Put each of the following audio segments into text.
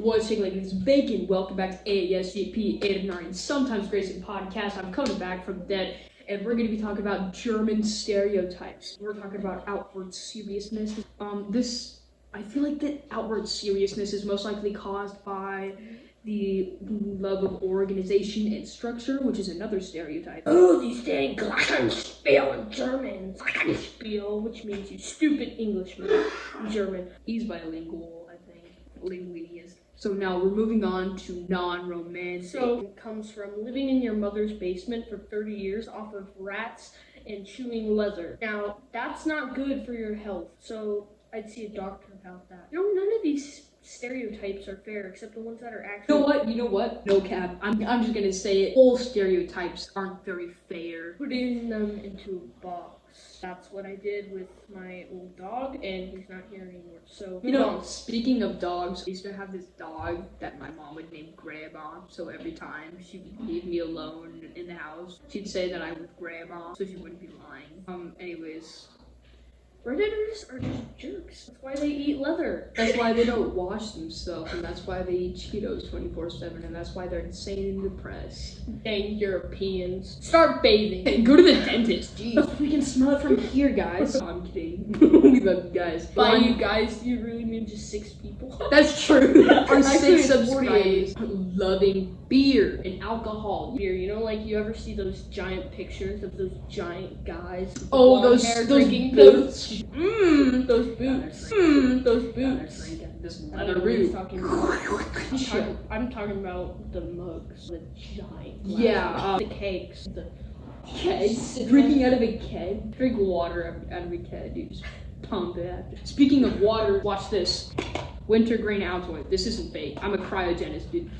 What's shaking like it's bacon? Welcome back to AASGP, 8 of 9, sometimes Grayson podcast. I'm coming back from the dead, and we're going to be talking about German stereotypes. We're talking about outward seriousness. I feel like that outward seriousness is most likely caused by the love of organization and structure, which is another stereotype. Oh, die saying Glockenspiel in German. Glockenspiel, which means you stupid Englishman in German. He's bilingual, I think. Linguist. So now we're moving on to non-romantic. So it comes from living in your mother's basement for 30 years off of rats and chewing leather. Now, that's not good for your health, so I'd see a doctor about that. You know, none of these stereotypes are fair except the ones that are actually. You know what? No cap. I'm just gonna say it. All stereotypes aren't very fair. Putting them into a box. That's what I did with my old dog, and he's not here anymore. So, speaking of dogs, I used to have this dog that my mom would name Grandma. So every time she would leave me alone in the house, she'd say that I was Grandma, so she wouldn't be lying. Anyways. Predators are just jerks. That's why they eat leather. That's why they don't wash themselves, and that's why they eat Cheetos 24/7, and that's why they're insane and depressed. Dang Europeans. Start bathing. Hey, go to the dentist, jeez. We can smell it from here, guys. Oh, I'm kidding. We love you guys. By you guys, do you really mean just 6 people? That's true. Our Actually, 6 subscribers loving beer and alcohol. Beer, you know, like you ever see those giant pictures of those giant guys? With Oh, those drinking boots. Those boots. Those boots. This I leather don't know what he's root. talking about. I'm talking about the mugs, the giant glasses, Yeah, the kegs, the kegs. Drinking out of a keg. Drink water out of a keg, dude. Just pump it. Speaking of water, watch this. Wintergreen Altoid. This isn't fake. I'm a cryogenist, dude.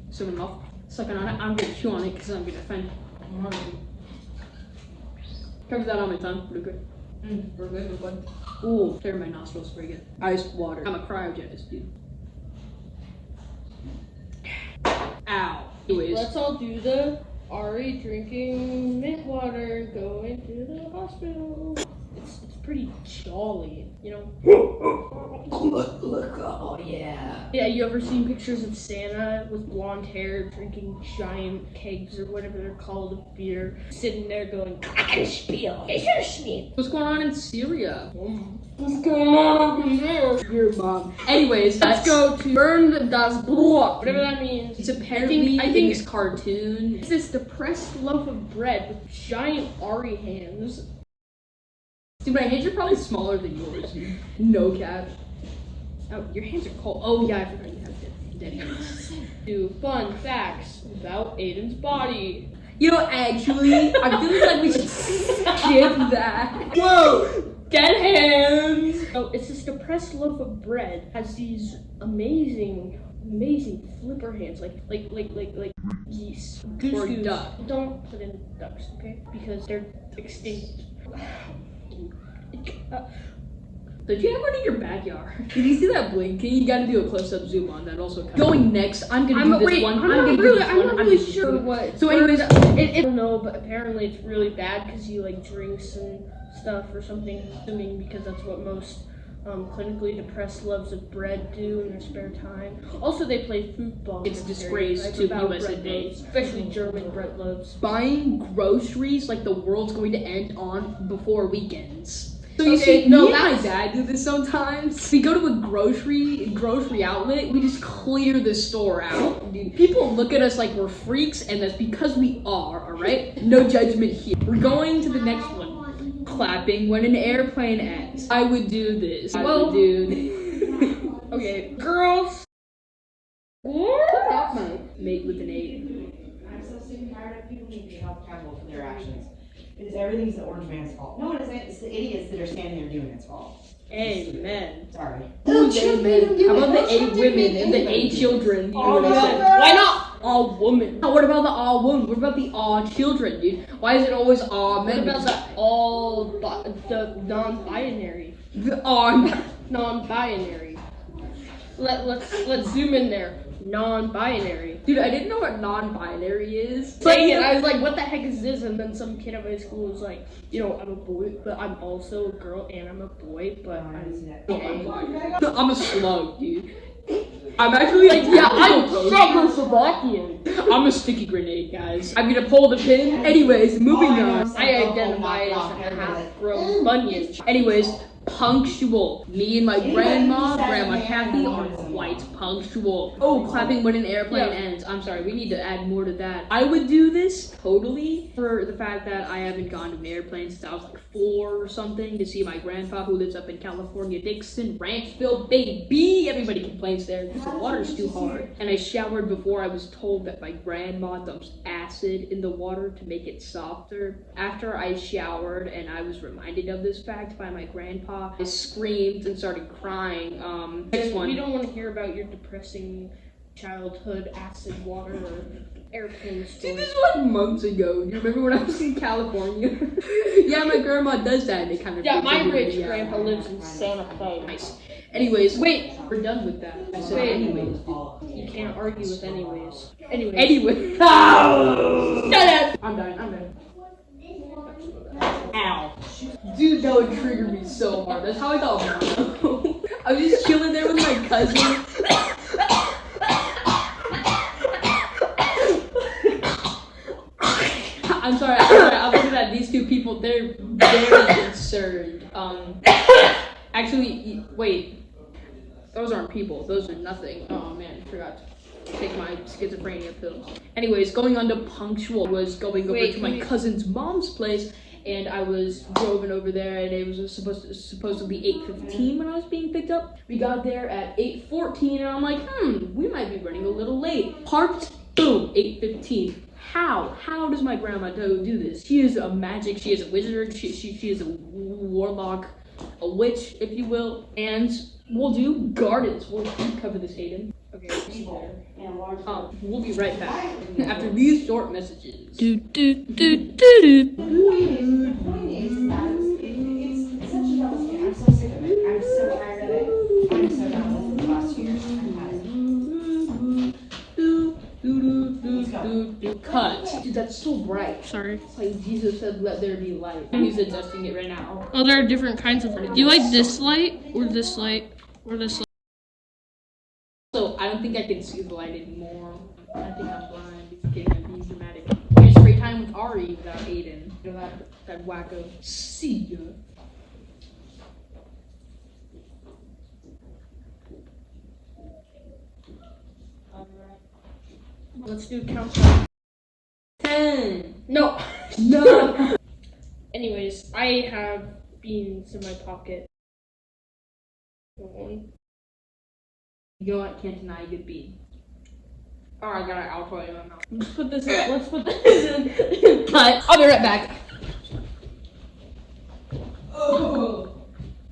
So I'm off. Sucking on it. I'm gonna chew on it because I'm gonna offend. Cover that on my tongue. Pretty good. We're good. Ooh, clear my nostrils pretty good. Ice water. I'm a cryogenist, dude. Ow. Anyways. Let's all do the Ari drinking mint water, going to the hospital. It's pretty jolly, you know? Look, oh yeah. Yeah, you ever seen pictures of Santa with blonde hair drinking giant kegs or whatever they're called of beer, sitting there going, Glockenspiel, Messerschmitt. What's going on in Syria? What's going on over there? Your mom. Anyways, Let's go to Burn das Brot, whatever that means. It's apparently I think this cartoon. It's this depressed loaf of bread with giant Ari hands. Dude, my hands are probably smaller than yours. No cap. Oh, your hands are cold. Oh yeah, I forgot you have dead hands. Do fun facts about Aiden's body. You know, actually, I feel like we should skip that. Whoa! Dead hands! Oh, it's this depressed loaf of bread. Has these amazing flipper hands, like geese. Or Goose. duck. Don't put in ducks, okay? Because they're extinct. Did you have one in your backyard? Did you see that blinking? You gotta do a close-up zoom on that. Also, going next, I'm gonna do this one. I'm not really sure what. So anyways, I don't know, but apparently it's really bad because he like drinks and stuff or something. Assuming because that's what most clinically depressed loaves of bread do in their spare time. Also, they play football. It's a disgrace to US a day, especially German bread loaves. Buying groceries like the world's going to end on before weekends. So you Okay, see, me and my dad do this sometimes. We go to a grocery outlet, we just clear the store out. Dude, people look at us like we're freaks, and that's because we are, alright? No judgment here. We're going to the next one. Clapping when an airplane ends. I would do this. I would do this. Okay, girls. That's my mate with an 8. I'm so sick and tired of people being held accountable for their actions. Because everything's the orange man's fault. No, it isn't. It's the idiots that are standing there doing its fault. Amen. Sorry. Amen. How about the 8 women and the 8 children? Why not all women? What about the all women? What about the all children, dude? Why is it always all men? What about the non-binary? The all Non-binary. Let's zoom in there. Non-binary. Dude, I didn't know what non-binary is. Dang it, I was like, what the heck is this? And then some kid at my school was like, you know, I'm a boy, but I'm also a girl, and I'm a boy, but I'm gay. I'm a slug, dude. I'm actually I'm Czechoslovakian. I'm a sticky grenade, guys. I'm gonna pull the pin. Anyways, moving on. I identify as a half-grown bunion. Anyways, punctual. Me and my grandma, Grandma Kathy, are quite punctual. Oh, clapping when an airplane ends. I'm sorry, we need to add more to that. I would do this totally for the fact that I haven't gone to an airplane since I was like 4 or something to see my grandpa who lives up in California, Dixon, Ranchville, baby. Everybody complains there because the water's too hard. And I showered before I was told that my grandma dumps acid in the water to make it softer. After I showered and I was reminded of this fact by my grandpa, I screamed and started crying. Next one. We don't want to hear about your depressing childhood acid water or airplane See, story. this is like months ago. You remember when I was in California? Yeah, my grandma does that and it kind of My rich grandpa lives in Santa Fe. Nice. Anyways, wait, we're done with that. I said Wait. anyways. You can't argue with anyways. Anyways. Anyway. Oh! Shut up! I'm done. Ow. Dude, that would trigger me so hard. That's how I got mono. I was just chilling there with my cousin. I'm sorry. I'm looking at these two people. They're very concerned. Actually, wait. Those aren't people. Those are nothing. Oh man, I forgot to take my schizophrenia pills. Anyways, going on to punctual was going over to my cousin's mom's place, and I was driving over there, and it was supposed to be 8:15 when I was being picked up. We got there at 8:14, and I'm like, we might be running a little late. Parked. Boom. 8:15. How does my grandma do this? She is a magic. She is a wizard. She is a warlock, a witch, if you will, and we'll do gardens. We'll cover this, Aiden. Okay, be there. We'll be right back after these short messages. The point is that it's such a double standard. I'm so sick of it. I'm so tired of it. I'm so done with it the last 2 years. I've had it. Cut. Dude, that's so bright. Sorry. It's like Jesus said, let there be light. He's adjusting it right now. Oh, there are different kinds of. Do you like this light or this light or this light? So I don't think I can see the light anymore. I think I'm blind. Just kidding. I'm being dramatic. We had straight time with Ari without Aiden. You know that wacko. See ya. Let's do countdown. 10. No. No. Anyways, I have beans in my pocket. You know what? Can't deny a good bean. Oh, I got an alcohol in my mouth. Let's put this in. Cut. I'll be right back. Oh.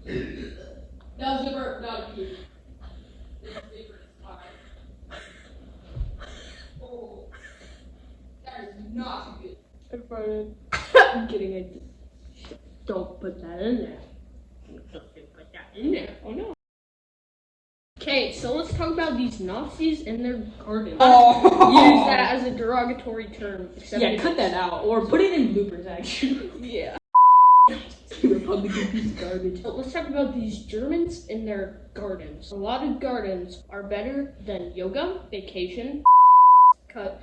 That was a burp, not a pee. Oh. That is not good. I farted. I'm kidding. Don't put that in there. Don't put that in there. Oh no. Okay, so let's talk about these Nazis and their gardens. Oh. Use that as a derogatory term. Yeah, cut that out, or put it in bloopers, actually. Yeah. Republican piece of garbage. So let's talk about these Germans and their gardens. A lot of gardens are better than yoga, vacation, cut.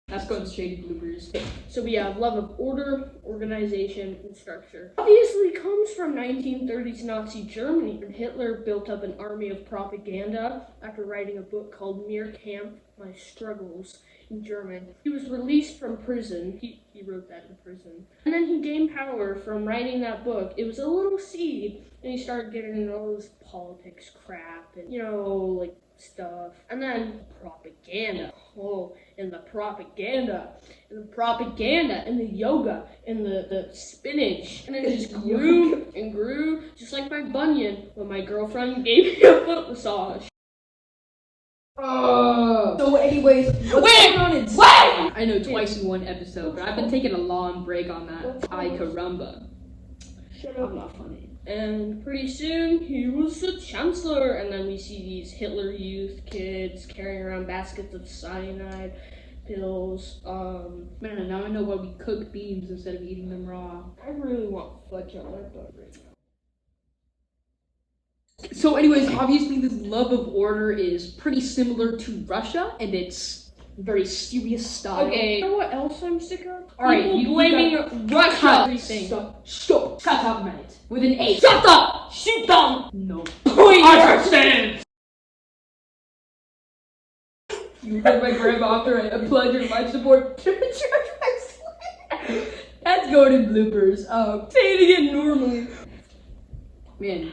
That's going straight to bloopers. So we have love of order, organization, and structure. Obviously comes from 1930s Nazi Germany, when Hitler built up an army of propaganda after writing a book called Mir Kampf, My Struggles in German. He was released from prison. He wrote that in prison. And then he gained power from writing that book. It was a little seed, and he started getting into all this politics crap and, like, stuff. And then propaganda. Oh, and the propaganda. And the propaganda. And the yoga. And the spinach. And it just grew and grew. Just like my bunion when my girlfriend gave me a foot massage. So anyways, what's going on in Spain? I know twice in one episode, but I've been taking a long break on that. Ay caramba. Shut up. I'm not funny. And pretty soon, he was the chancellor. And then we see these Hitler Youth kids carrying around baskets of cyanide pills. Man, now I know why we cook beans instead of eating them raw. I really want fudge on my butt right now. So anyways, obviously this love of order is pretty similar to Russia, and it's very serious style. Okay, you know what else I'm sick of? All right, People you blaming Russia for everything. Stop. Shut up, mate. With an A. Shut up! Shoot down! No. Understand! You heard my grandma after I applied your life support. That's going in bloopers. Say it again normally. Man,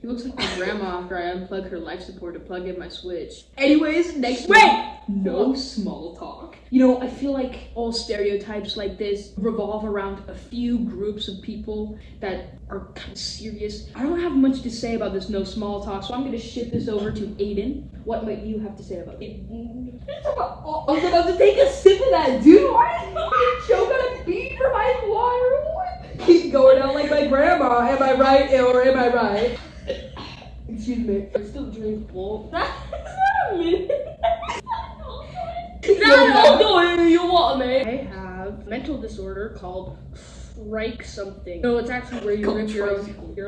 he looks like my grandma after I unplug her life support to plug in my Switch. Anyways, next week. No small talk. You know, I feel like all stereotypes like this revolve around a few groups of people that are kind of serious. I don't have much to say about this no small talk, so I'm gonna shift this over to Aiden. What might you have to say about it? I was about to take a sip of that, dude. Why did you choke on a bead for my water? Keep going out like my grandma. Am I right or am I right? Excuse me. I'm still drinkable. That's not a minute. You want me? I have a mental disorder called strike something. No, it's actually where you rip your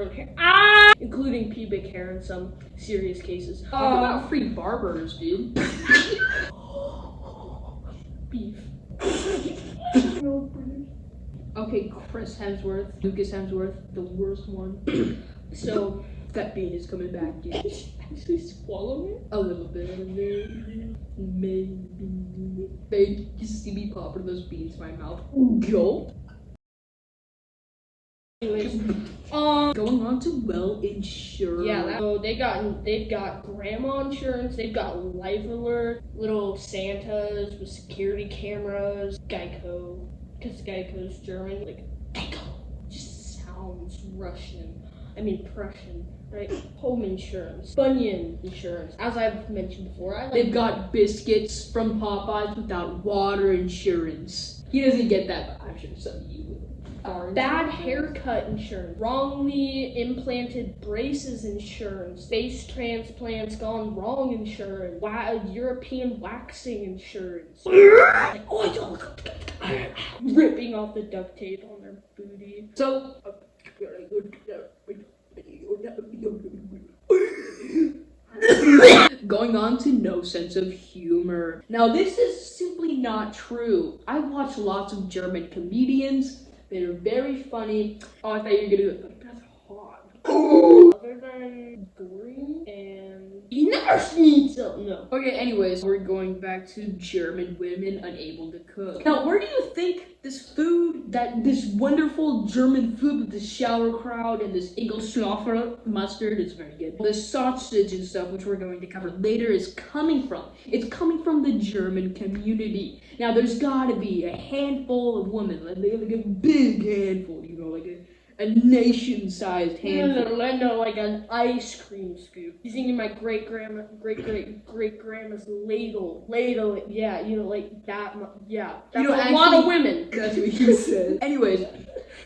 own hair. Including pubic hair in some serious cases. Talk about free barbers, dude. Beef. Okay, Chris Hemsworth, Lucas Hemsworth, the worst one. So, that bean is coming back, dude. actually swallow it? A little bit of it. Maybe. They just see me popping those beans in my mouth. Go. Anyways, Going on to well insurance. yeah, so they've got grandma insurance, they've got life alert, little Santas with security cameras, Geico, because Geico's German, like Geico just sounds Russian. I mean Prussian, right? Home insurance, Bunyan insurance. As I've mentioned before, They've got biscuits from Popeyes without water insurance. He doesn't get that, but I'm sure some of you will. Bad haircut insurance, wrongly implanted braces insurance, face transplants gone wrong insurance, European waxing insurance, like, ripping off the duct tape on their booty. So, going on to no sense of humor. Now, this is simply not true. I watch lots of German comedians. They're very funny. Oh, I thought you were gonna do it. That's hot. Other than gory and You never seen so no. Okay, anyways, we're going back to German women unable to cook. Now, where do you think this wonderful German food with this sauerkraut and this Ingolstadt mustard is very good. The sausage and stuff, which we're going to cover later, is coming from. It's coming from the German community. Now, there's gotta be a handful of women, like a big handful, you know, like a nation-sized handful. No, like an ice cream scoop. Using my great grandma's ladle, yeah, you know, like that, yeah. That's a lot of women. That's what you said. Anyways,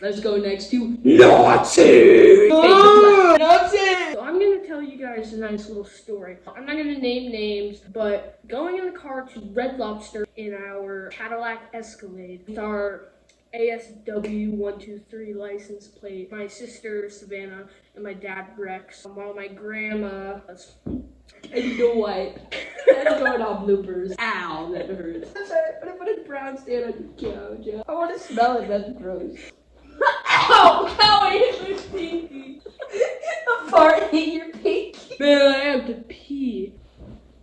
let's go next to Nazi! Nazi! So I'm gonna tell you guys a nice little story. I'm not gonna name names, but going in the car to Red Lobster in our Cadillac Escalade with our ASW 123 license plate, my sister Savannah and my dad Rex, while my grandma was... And you know what? That's going on bloopers. Ow, that hurts. I'm sorry, but I put a brown stand on your couch. I want to smell it, that's gross. Ow! Ow, I hit my pinky. A fart hit your pinky. Man, I have to pee.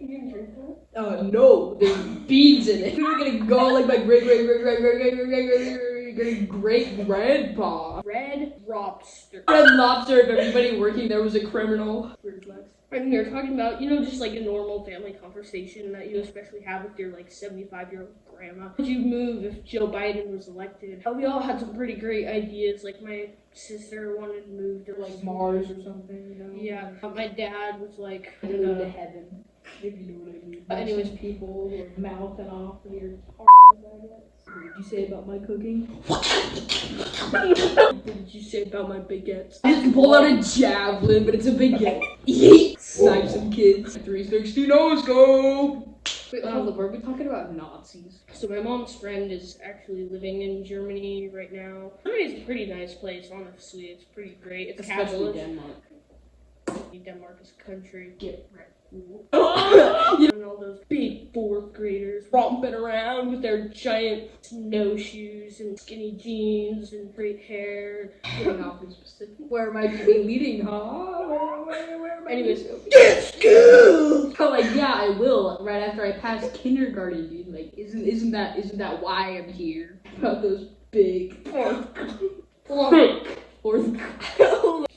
You gonna drink that? No, there's beads in it. You're gonna go like my great grandpa. Red Lobster. Red Lobster, if everybody working there was a criminal. Weird flex. I'm here talking about, just like a normal family conversation that you especially have with your 75-year-old grandma. Would you move if Joe Biden was elected? We all had some pretty great ideas. Like my sister wanted to move to Mars or something, you know? Yeah. My dad was like, I don't know, to heaven. If you know what I mean. But anyways, people were mouthing off weird. What did you say about my cooking? What did you say about my baguettes? I just pulled out a javelin, but it's a baguette. Yeet! Snipe some kids. 360 no scope! Wait, were we talking about Nazis? So my mom's friend is actually living in Germany right now. Germany's a pretty nice place, honestly. It's pretty great. It's Especially capitalist. Denmark. Denmark is a country. Get right. And all those big fourth graders romping around with their giant snowshoes and skinny jeans and straight hair. Getting awfully specific. Where might you be leading, huh? Where am I Anyways, get school. Oh, like yeah, I will. Right after I pass kindergarten, dude. Like, isn't that why I'm here? About those big fourth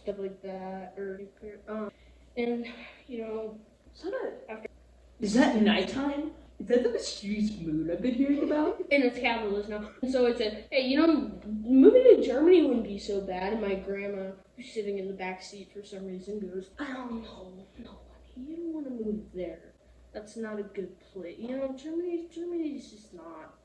stuff like that, or and you know, Is that nighttime? Is that the mysterious moon I've been hearing about? and it's capitalist now. And so it said, hey, you know, moving to Germany wouldn't be so bad. And my grandma, who's sitting in the back seat for some reason, goes, I don't know, no, honey, you don't want to move there. That's not a good place. You know, Germany's just not.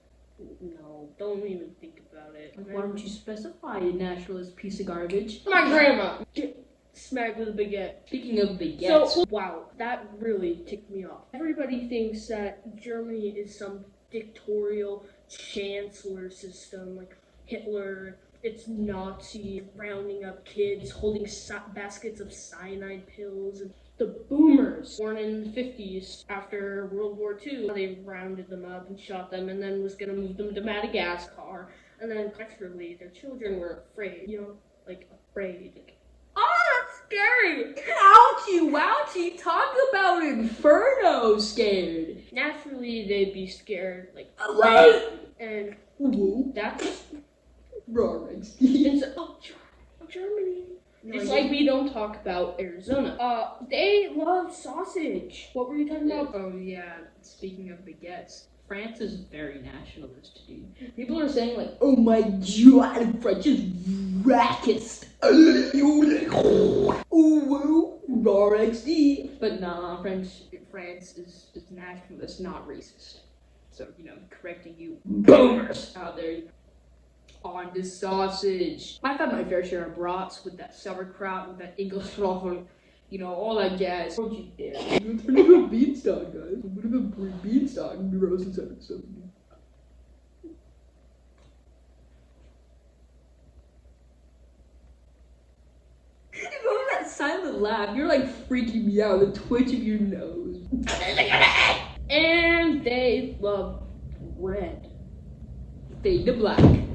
No, don't even think about it. Why don't you specify, you naturalist piece of garbage? My grandma get smacked with a baguette. Speaking of baguettes, So, wow, that really ticked me off. Everybody thinks that Germany is some dictatorial chancellor system, like Hitler. It's Nazi, rounding up kids, holding baskets of cyanide pills. And the boomers, born in the 50s after World War II, they rounded them up and shot them and then was going to move them to Madagascar. And then, naturally, their children were afraid, you know, like afraid. Like, oh, that's scary! Ouchie, talk about Inferno scared. Naturally, they'd be scared, like, and that's Roaring. and so, Germany. Just like we don't talk about Arizona. They love sausage. What were you talking about? Oh yeah, speaking of baguettes, France is very nationalist, dude. People are saying like, oh my god, French is racist. But nah, France is nationalist, not racist. So, you know, correcting you boomers out there. On the sausage. I've had my fair share of brats with that sauerkraut, with that Engelschroffel, you know, all that jazz. Don't you dare. You're turning into a beanstalk, guys. I'm gonna go beanstalk and be roasting something. You know that silent laugh, you're like freaking me out, the twitch of your nose. And they love red. Fade to black.